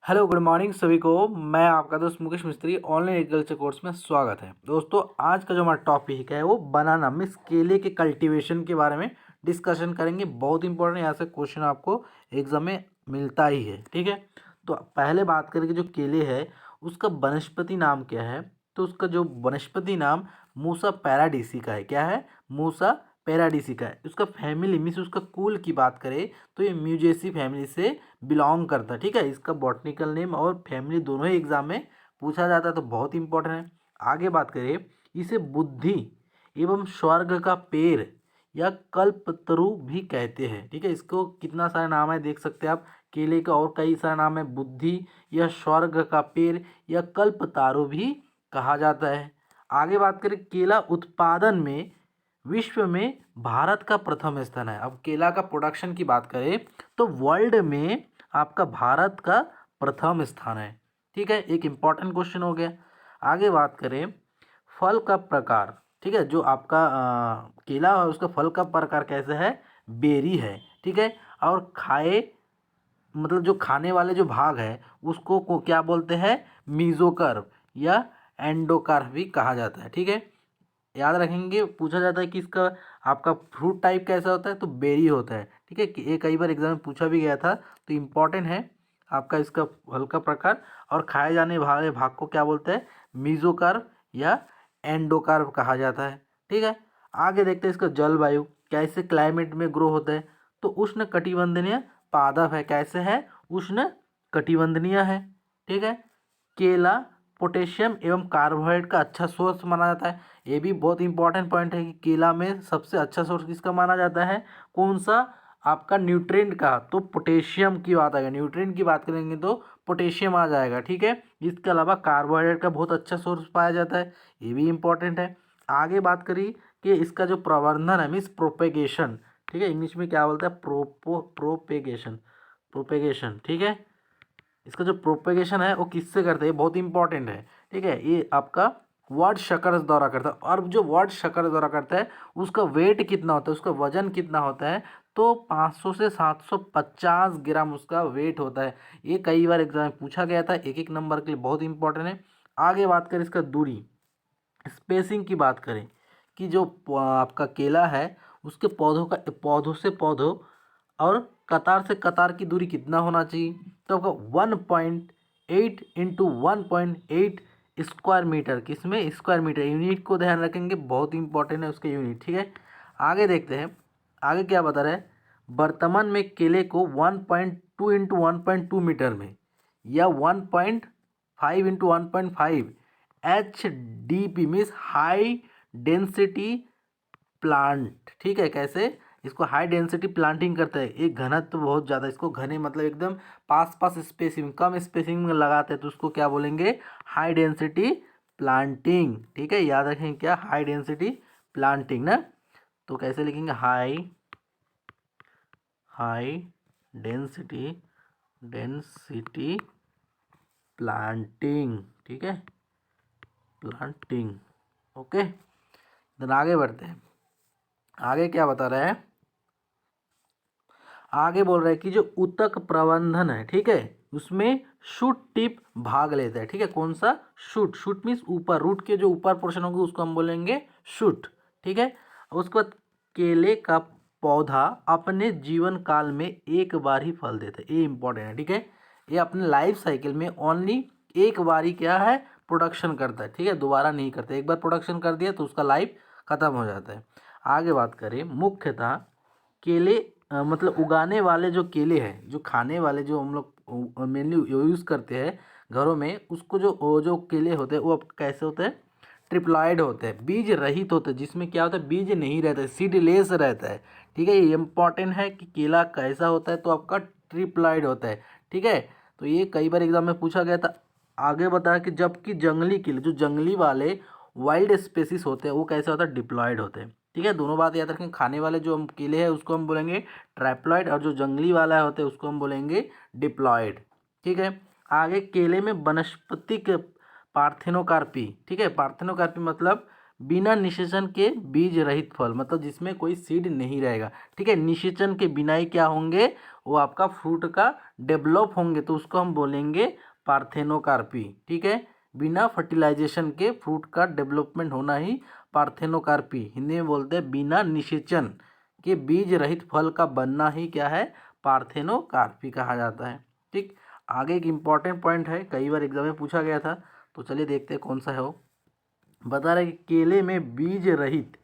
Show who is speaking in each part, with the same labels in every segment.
Speaker 1: Hello good morning सभी को। मैं आपका दोस्त मुकेश मिस्त्री ऑनलाइन एग्रीकल्चर कोर्स में स्वागत है। दोस्तों आज का जो हमारा टॉपिक है वो बनाना मीन्स केले के कल्टीवेशन के बारे में डिस्कशन करेंगे। बहुत इंपॉर्टेंट यहाँ से क्वेश्चन आपको एग्जाम में मिलता ही है। ठीक है, तो पहले बात करें कि जो केले है उसका वनस्पति नाम क्या है। तो उसका जो वनस्पति नाम मूसा पैराडीसी है। क्या है? मूसा पैराडीसी है। उसका फैमिली मीन्स उसका कुल की बात करें तो ये म्यूजेसी फैमिली से बिलोंग करता है। ठीक है, इसका बॉटनिकल नेम और फैमिली दोनों ही एग्जाम में पूछा जाता है, तो बहुत इंपॉर्टेंट है। आगे बात करें, इसे बुद्धि एवं स्वर्ग का पेड़ या कल्पतरु भी कहते हैं। ठीक है, इसको कितना सारा नाम है देख सकते हैं आप। केले का और कई सारा नाम है, बुद्धि या स्वर्ग का पेड़ या कल्पतारु भी कहा जाता है। आगे बात करें, केला उत्पादन में विश्व में भारत का प्रथम स्थान है। अब केला का प्रोडक्शन की बात करें तो वर्ल्ड में आपका भारत का प्रथम स्थान है। ठीक है, एक इम्पॉर्टेंट क्वेश्चन हो गया। आगे बात करें, फल का प्रकार। ठीक है, जो आपका केला है उसका फल का प्रकार कैसे है? बेरी है। ठीक है, और खाए मतलब जो खाने वाले जो भाग है उसको को क्या बोलते हैं? मीजोकर्व या एंडोकार्व भी कहा जाता है। ठीक है, याद रखेंगे। पूछा जाता है कि इसका आपका फ्रूट टाइप कैसा होता है, तो बेरी होता है। ठीक है, कि ये कई बार एग्जाम में पूछा भी गया था, तो इम्पॉर्टेंट है आपका इसका फल का प्रकार। और खाए जाने वाले भाग को क्या बोलते हैं? मीजोकार्व या एंडोकार्व कहा जाता है। ठीक है, आगे देखते हैं इसका जलवायु कैसे क्लाइमेट में ग्रो होता है। तो उष्ण कटिबंधीय पादप है। कैसे है? उष्ण कटिबंधनीय है। ठीक है, केला पोटेशियम एवं कार्बोहाइड्रेट का अच्छा सोर्स माना जाता है। ये भी बहुत इंपॉर्टेंट पॉइंट है कि केला में सबसे अच्छा सोर्स किसका माना जाता है? कौन सा? आपका न्यूट्रिएंट का, तो पोटेशियम की बात आएगा। न्यूट्रिएंट की बात करेंगे तो पोटेशियम आ जाएगा। ठीक है, इसके अलावा कार्बोहाइड्रेट का बहुत अच्छा सोर्स पाया जाता है, ये भी इंपॉर्टेंट है। आगे बात करी कि इसका जो प्रवर्धन है मीन्स प्रोपेगेशन। ठीक है, इंग्लिश में क्या बोलते हैं? प्रोपेगेशन। प्रोपेगेशन। ठीक है, इसका जो प्रोपेगेशन है वो किससे करते हैं? बहुत इंपॉर्टेंट है। ठीक है, ये आपका वर्ड शकर द्वारा करता है। और जो वर्ड शकर द्वारा करता है उसका वेट कितना होता है, उसका वजन कितना होता है? तो 500 से 750 ग्राम उसका वेट होता है। ये कई बार एग्जाम में पूछा गया था, एक एक नंबर के लिए बहुत इंपॉर्टेंट है। आगे बात करें इसका दूरी स्पेसिंग की बात करें कि जो आपका केला है उसके पौधों से पौधों और कतार से कतार की दूरी कितना होना चाहिए? तो आपका 1.8 इंटू 1.8 स्क्वायर मीटर। किसमें? Square metre. यूनिट को ध्यान रखेंगे, बहुत इंपॉर्टेंट है उसके यूनिट। ठीक है, आगे देखते हैं। आगे क्या बता रहा है? वर्तमान में केले को 1.2 इंटू 1.2 मीटर में या 1.5 into 1.5 HDP means high density plant. ठीक है, कैसे? इसको हाई डेंसिटी प्लांटिंग करते हैं। एक घनत्व तो बहुत ज़्यादा, इसको घने मतलब एकदम पास पास स्पेसिंग कम स्पेसिंग में लगाते हैं, तो उसको क्या बोलेंगे? High density planting. ठीक है, याद रखें क्या? हाई डेंसिटी प्लांटिंग ना। तो कैसे लिखेंगे? High high density density planting. ठीक है, प्लांटिंग। ओके, देन आगे बढ़ते हैं। आगे क्या बता रहा है? आगे बोल रहा है कि जो ऊतक प्रबंधन है, ठीक है, उसमें शूट टिप भाग लेता है। ठीक है, कौन सा? शूट। शूट मीन्स ऊपर, रूट के जो ऊपर पोर्शन होंगे उसको हम बोलेंगे शूट। ठीक है, उसके बाद केले का पौधा अपने जीवन काल में एक बार ही फल देता है। ये इंपॉर्टेंट है। ठीक है, ये अपने लाइफ साइकिल में ओनली एक बार ही क्या है? प्रोडक्शन करता है। ठीक है, दोबारा नहीं करता। एक बार प्रोडक्शन कर दिया तो उसका लाइफ खत्म हो जाता है। आगे बात करें, मुख्यतः केले मतलब उगाने वाले जो केले हैं, जो खाने वाले जो हम लोग मेनली यूज़ करते हैं घरों में, उसको जो वो जो केले होते हैं वो अब कैसे होते हैं? ट्रिप्लॉइड होते हैं, बीज रहित होते हैं, जिसमें क्या होता है? बीज नहीं रहता है, सीडलेस रहता है। ठीक है, ये इंपॉर्टेंट है कि केला कैसा होता है, तो आपका ट्रिप्लॉइड होता है। ठीक है, तो ये कई बार एग्जाम में पूछा गया था। आगे बताया कि जबकि जंगली केले जो जंगली वाले वाइल्ड स्पेसिस होते हैं वो कैसे होता है? डिप्लॉयड होते हैं। ठीक है, दोनों बात याद रखें। खाने वाले जो हम केले हैं उसको हम बोलेंगे ट्रैप्लॉइड, और जो जंगली वाला होते हैं उसको हम बोलेंगे डिप्लॉयड। ठीक है, आगे केले में वनस्पतिक पार्थेनोकार्पी। ठीक है, पार्थेनोकार्पी मतलब बिना निषेचन के बीज रहित फल, मतलब जिसमें कोई सीड नहीं रहेगा। ठीक है, निषेचन के बिना ही क्या होंगे, वो आपका फ्रूट का डेवलप होंगे, तो उसको हम बोलेंगे पार्थेनोकार्पी। ठीक है, बिना फर्टिलाइजेशन के फ्रूट का डेवलपमेंट होना ही पार्थेनोकार्पी, हिंदी में बोलते हैं बिना निषेचन के बीज रहित फल का बनना ही क्या है, पार्थेनोकार्पी कहा जाता है। ठीक, आगे एक इम्पॉर्टेंट पॉइंट है, कई बार एग्जाम में पूछा गया था, तो चलिए देखते हैं कौन सा है वो। बता रहे कि केले में बीज रहित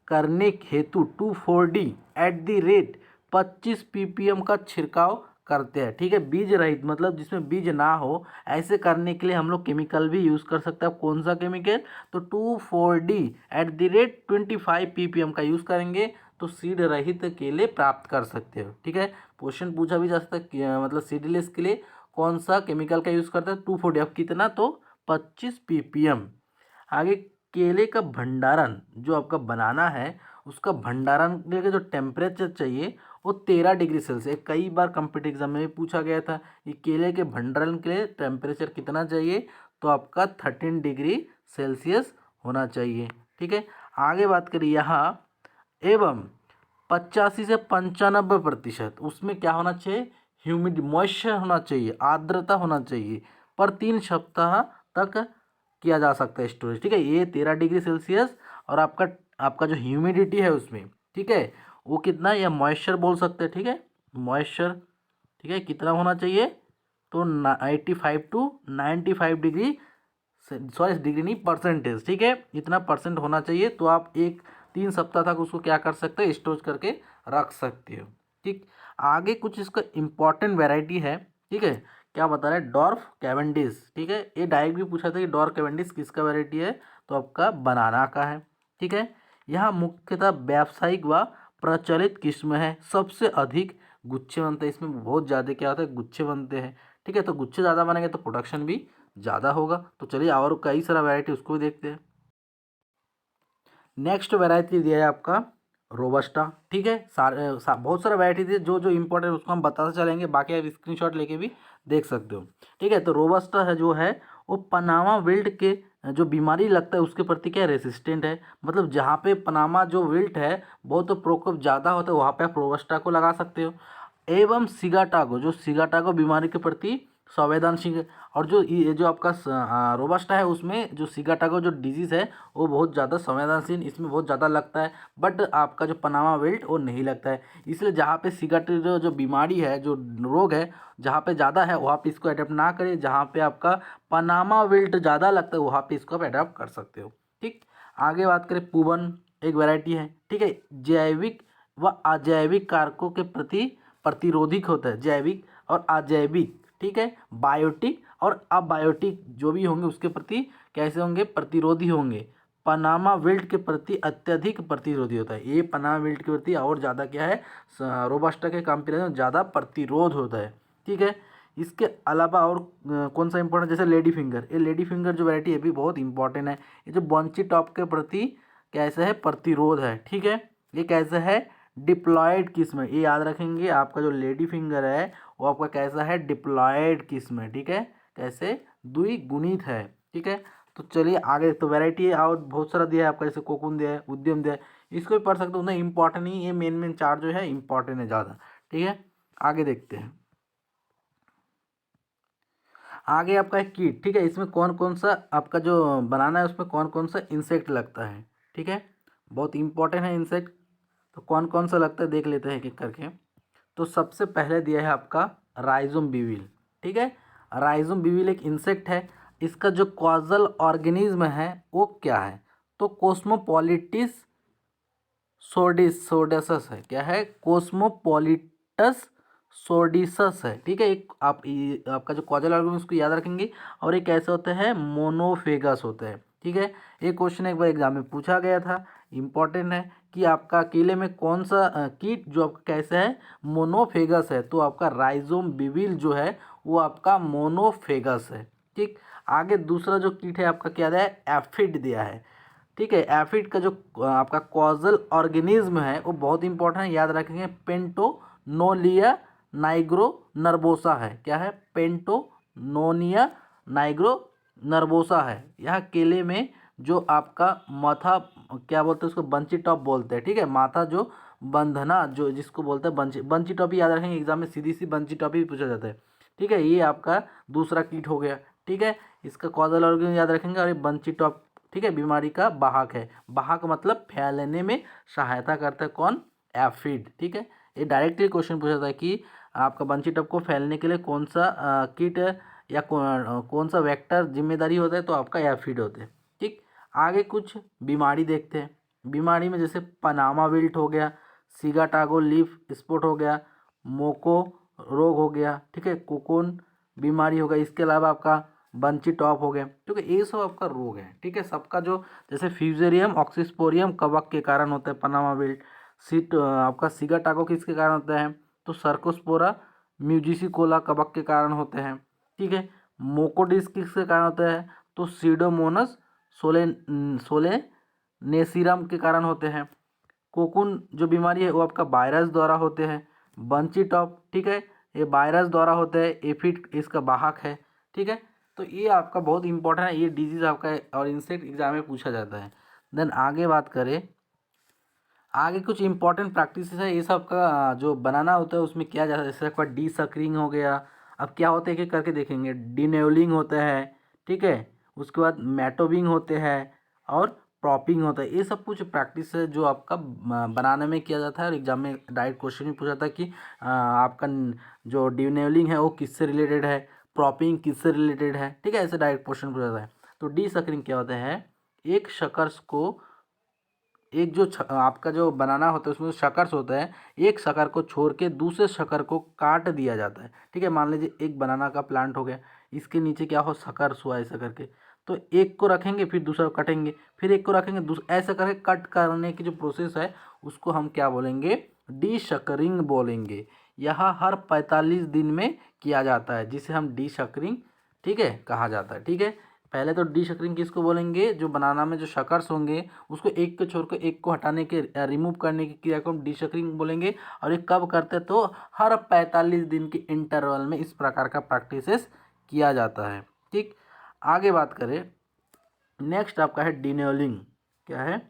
Speaker 1: करने हेतु 2,4-D at the rate 25 ppm का छिड़काव करते हैं। ठीक है, बीज रहित मतलब जिसमें बीज ना हो, ऐसे करने के लिए हम लोग केमिकल भी यूज़ कर सकते हैं। कौन सा केमिकल, तो 2,4-D at the rate 25 ppm का यूज़ करेंगे तो सीड रहित केले प्राप्त कर सकते हो। ठीक है, क्वेश्चन पूछा भी जा सकता है मतलब सीडलेस के लिए कौन सा केमिकल का यूज़ करता है, 2,4-D, अब कितना, तो 25 ppm। आगे, केले का भंडारण जो आपका बनाना है, उसका भंडारण के लिए जो टेम्परेचर चाहिए वो 13 डिग्री सेल्सियस। कई बार कॉम्पिटिटिव एग्जाम में भी पूछा गया था कि केले के भंडारण के लिए टेम्परेचर कितना चाहिए, तो आपका 13 डिग्री सेल्सियस होना चाहिए। ठीक है, आगे बात करिए यहाँ, एवं 85 से 95% उसमें क्या होना चाहिए, ह्यूमिड मॉइस्चर होना चाहिए, आर्द्रता होना चाहिए, पर 3 सप्ताह तक किया जा सकता है स्टोरेज। ठीक है, ये 13 डिग्री सेल्सियस और आपका आपका जो ह्यूमिडिटी है उसमें, ठीक है, वो कितना, या मॉइस्चर बोल सकते हैं। ठीक है, मॉइस्चर, ठीक है, कितना होना चाहिए, तो 85 टू 95 डिग्री, सॉरी डिग्री नहीं, परसेंटेज। ठीक है, इतना परसेंट होना चाहिए, तो आप 3 सप्ताह तक उसको क्या कर सकते हो, स्टोर करके रख सकते हो। ठीक, आगे कुछ इसका इम्पॉर्टेंट वेराइटी है। ठीक है, क्या बता रहा है, डॉर्फ कैवेंडिश। ठीक है, ये डायरेक्ट भी पूछा था कि डॉर्फ कैवेंडिश किसका वेराइटी है, तो आपका बनाना का है। ठीक है, यह मुख्यतः व्यावसायिक व प्रचलित किस्म है, सबसे अधिक गुच्छे बनते हैं, इसमें बहुत ज़्यादा क्या होता है, गुच्छे बनते हैं। ठीक है, तो गुच्छे ज़्यादा बनेंगे तो प्रोडक्शन भी ज़्यादा होगा। तो चलिए और कई सारा वैरायटी उसको भी देखते हैं। नेक्स्ट वैरायटी दिया है आपका रोबस्टा। ठीक है, बहुत सारा वैरायटी दिए, जो जो इंपॉर्टेंट उसको हम बताते चलेंगे, बाकी आप स्क्रीनशॉट लेके भी देख सकते हो। ठीक है, तो रोबस्टा है जो है वो पनामा विल्ट के जो बीमारी लगता है उसके प्रति क्या रेसिस्टेंट है, मतलब जहाँ पे पनामा जो विल्ट है बहुत प्रकोप ज़्यादा होता है वहाँ पे आप रोबस्टा को लगा सकते हो। एवं सिगाटागो, जो सिगाटागो बीमारी के प्रति संवेदनशील, और जो ये जो आपका रोबस्टा है उसमें जो सिगाटागो जो डिजीज़ है वो बहुत ज़्यादा संवेदनशील, इसमें बहुत ज़्यादा लगता है, बट आपका जो पनामा विल्ट वो नहीं लगता है। इसलिए जहाँ पे सिगाटागो जो बीमारी है, जो रोग है, जहाँ पे ज़्यादा है वहाँ पे इसको अडेप्ट ना करें, जहाँ पे आपका पनामा विल्ट ज़्यादा लगता है वहाँ पे इसको आप अडेप्ट कर सकते हो। ठीक, आगे बात करें, पुवन एक वैरायटी है। ठीक है, जैविक व अजैविक कारकों के प्रति प्रतिरोधक होता है, जैविक और अजैविक। ठीक है, बायोटिक और अबायोटिक जो भी होंगे उसके प्रति कैसे होंगे, प्रतिरोधी होंगे। पनामा विल्ट के प्रति अत्यधिक प्रतिरोधी होता है, ये पनामा विल्ट के प्रति और ज़्यादा क्या है, रोबस्टा के कंपेरिजन में ज़्यादा प्रतिरोध होता है। ठीक है, इसके अलावा और कौन सा इंपॉर्टेंट, जैसे लेडी फिंगर, ये लेडी फिंगर जो वैरायटी है भी बहुत इंपॉर्टेंट है। ये जो बॉन्ची टॉप के प्रति कैसा है, प्रतिरोध है। ठीक है, ये कैसा है, डिप्लॉयड किस्म है, ये याद रखेंगे। आपका जो लेडी फिंगर है वो आपका कैसा है, डिप्लॉयड किस्म है। ठीक है, कैसे, द्विगुणित है। ठीक है, तो चलिए आगे, तो वैरायटी है और बहुत सारा दिया है आपका, जैसे कोकुन दिया है, उद्यम दिया है, इसको भी पढ़ सकते हो, उन्हें इंपॉर्टेंट नहीं, ये मेन मेन चार जो है इंपॉर्टेंट है ज़्यादा। ठीक है, आगे देखते हैं। आगे आपका है कीट। ठीक है, इसमें कौन कौन सा आपका जो बनाना है उसमें कौन कौन सा इंसेक्ट लगता है। ठीक है, बहुत इंपॉर्टेंट है इंसेक्ट, तो कौन कौन सा लगता है देख लेते हैं एक एक करके। तो सबसे पहले दिया है आपका राइजोम बिविल। ठीक है, राइजोम बिविल एक इंसेक्ट है, इसका जो कॉजल ऑर्गेनिज्म है वो क्या है, तो कोस्मोपोलिटिस सोडिसस है। क्या है, कोस्मोपोलिटस सोडिसस है। ठीक है, एक आपका जो कॉजल ऑर्गेनिज्म उसको याद रखेंगे, और ये कैसे होते हैं, मोनोफेगस होते हैं। ठीक है, एक क्वेश्चन एक बार एग्जाम में पूछा गया था, इंपॉर्टेंट है कि आपका केले में कौन सा कीट जो आपका कैसे है, मोनोफेगस है, तो आपका राइजोम बिविल जो है वो आपका मोनोफेगस है। ठीक, आगे दूसरा जो कीट है आपका क्या दिया है, एफिड दिया है। ठीक है, एफिड का जो आपका कॉजल ऑर्गेनिज्म है वो बहुत इंपॉर्टेंट है, याद रखेंगे, पेंटोनोलिया नाइग्रो नर्बोसा है। क्या है, पेंटोनोनिया नाइग्रो नर्बोसा है। यह केले में जो आपका माथा, क्या बोलते हैं उसको, बंची टॉप बोलते हैं, ठीक है। माथा जो बंधना, जो जिसको बोलते हैं बंची, बंची टॉप ही याद रखेंगे, एग्जाम में सीधी सी बंची टॉप ही पूछा जाता है, ठीक है। ये आपका दूसरा कीट हो गया, ठीक है। इसका कॉजल ऑर्गन याद रखेंगे, और ये बंची टॉप, ठीक है, बीमारी का वाहक है। वाहक मतलब फैलने में सहायता करता है कौन, एफिड, ठीक है। ये डायरेक्टली क्वेश्चन पूछा था कि आपका बंची टॉप को फैलने के लिए कौन सा कीट या कौन सा वेक्टर जिम्मेदारी होता है, तो आपका एफिड होते हैं, ठीक। आगे कुछ बीमारी देखते हैं। बीमारी में जैसे पनामा विल्ट हो गया, सिगाटागो लीफ स्पॉट हो गया, मोको रोग हो गया, ठीक है, कोकोन बीमारी हो गई, इसके अलावा आपका बंची टॉप हो गया, क्योंकि ये सब आपका रोग है, ठीक है। सबका जो जैसे फ्यूजेरियम ऑक्सीस्पोरियम कवक के कारण होता है पनामा विल्ट, सीट आपका सिगाटागो किसके कारण होता है, तो सर्कोस्पोरा म्यूजिसिकोला कवक के कारण होते हैं, ठीक है। मोकोडिस किसके कारण होता है, तो सीडोमोनस सोले सोलेनेसिरम के कारण होते हैं। कोकुन जो बीमारी है वो आपका वायरस द्वारा होते हैं। बंची टॉप, ठीक है, ये वायरस द्वारा होते हैं, एफिड इसका वाहक है, ठीक है। तो ये आपका बहुत इंपॉर्टेंट है, ये डिजीज आपका है और इंसेक्ट एग्जाम में पूछा जाता है। देन आगे बात करें, आगे कुछ इंपॉर्टेंट प्रैक्टिस है, ये सब का जो बनाना होता है उसमें किया जाता है, जैसे आपका डी सकरिंग हो गया। अब क्या होता है कि करके देखेंगे, डिनेवलिंग होता है, ठीक है, उसके बाद मैटोबिंग होते हैं और प्रॉपिंग होता है। ये सब कुछ प्रैक्टिस है जो आपका बनाने में किया जाता है, और एग्जाम में डायरेक्ट क्वेश्चन भी पूछा था कि आपका जो डिनेवलिंग है वो किससे रिलेटेड है, प्रॉपिंग किससे रिलेटेड है, ठीक है, ऐसे डायरेक्ट क्वेश्चन पूछा जाता है। तो डी सकरिंग क्या होता है, एक शकर्स को, एक जो आपका जो बनाना होता है उसमें जो शकर्स होता है, एक शकर को छोड़ के दूसरे शकर को काट दिया जाता है, ठीक है। मान लीजिए एक बनाना का प्लांट हो गया, इसके नीचे क्या हो, शकर्स हुआ ऐसा करके, तो एक को रखेंगे फिर दूसरा को कटेंगे, फिर एक को रखेंगे दूसरा, ऐसा करके कट करने की जो प्रोसेस है उसको हम क्या बोलेंगे, डी शकरिंग बोलेंगे। यह हर 45 दिन में किया जाता है, जिसे हम डी शकरिंग, ठीक है, कहा जाता है, ठीक है। पहले तो डी शकरिंग किसको बोलेंगे, जो बनाना में जो शकर्स होंगे उसको एक को छोड़ कर एक को हटाने के, रिमूव करने की क्रिया को हम डी शकरिंग बोलेंगे। और ये कब करते हैं, तो हर 45 दिन के इंटरवल में इस प्रकार का प्रैक्टिसेस किया जाता है, ठीक। आगे बात करें, नेक्स्ट आपका है डिनेवलिंग। क्या है,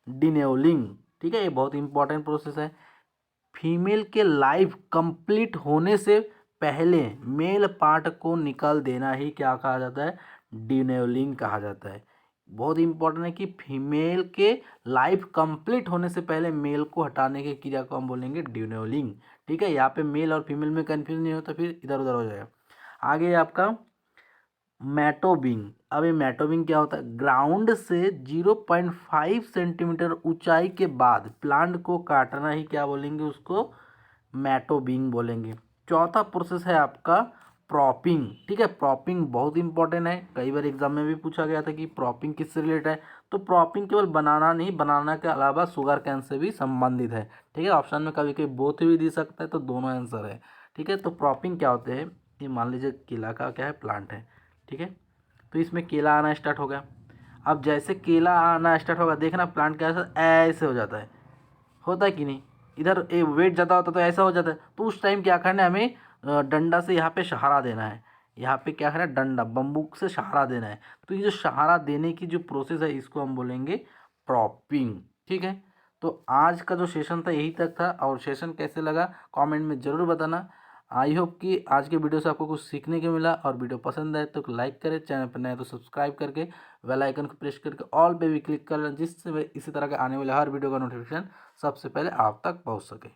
Speaker 1: डिनेवलिंग, ठीक है, ये बहुत इंपॉर्टेंट प्रोसेस है। फीमेल के लाइफ कंप्लीट होने से पहले मेल पार्ट को निकाल देना ही क्या कहा जाता है, डिनेवलिंग कहा जाता है। बहुत इंपॉर्टेंट है कि फीमेल के लाइफ कंप्लीट होने से पहले मेल को हटाने की क्रिया को हम बोलेंगे डिनेवलिंग, ठीक है। यहाँ पे मेल और फीमेल में कंफ्यूज नहीं होता, फिर इधर उधर हो जाएगा। आगे आपका मैटोबिंग। अब ये मैटोबिंग क्या होता है, ग्राउंड से 0.5 सेंटीमीटर ऊंचाई के बाद प्लांट को काटना ही क्या बोलेंगे, उसको मैटोबिंग बोलेंगे। चौथा प्रोसेस है आपका प्रॉपिंग, ठीक है। प्रॉपिंग बहुत इंपॉर्टेंट है, कई बार एग्जाम में भी पूछा गया था कि प्रॉपिंग किससे रिलेटेड है, तो प्रॉपिंग केवल बनाना नहीं, बनाना के अलावा शुगर कैन से भी संबंधित है, ठीक है। ऑप्शन में कभी कभी बोथ भी दे सकता है, तो दोनों आंसर है, ठीक है। तो प्रॉपिंग क्या होते हैं, ये मान लीजिए केला का क्या है, प्लांट है, ठीक है। तो इसमें केला आना स्टार्ट हो गया। अब जैसे केला आना स्टार्ट होगा, देखना प्लांट कैसा ऐसे हो जाता है, होता है कि नहीं, इधर वेट ज़्यादा होता है तो ऐसा हो जाता है। तो उस टाइम क्या करना है, हमें डंडा से यहाँ पे सहारा देना है, यहाँ पे क्या करना है, डंडा बम्बूक से सहारा देना है। तो ये जो सहारा देने की जो प्रोसेस है इसको हम बोलेंगे प्रॉपिंग, ठीक है। तो आज का जो सेशन था यही तक था, और सेशन कैसे लगा कमेंट में ज़रूर बताना। आई होप कि आज के वीडियो से आपको कुछ सीखने को मिला, और वीडियो पसंद आए तो लाइक करें, चैनल पर नए तो सब्सक्राइब करके बेल आइकन को प्रेस करके ऑल पे भी क्लिक कर लें, जिससे इसी तरह के आने वाले हर वीडियो का नोटिफिकेशन सबसे पहले आप तक पहुंच सके।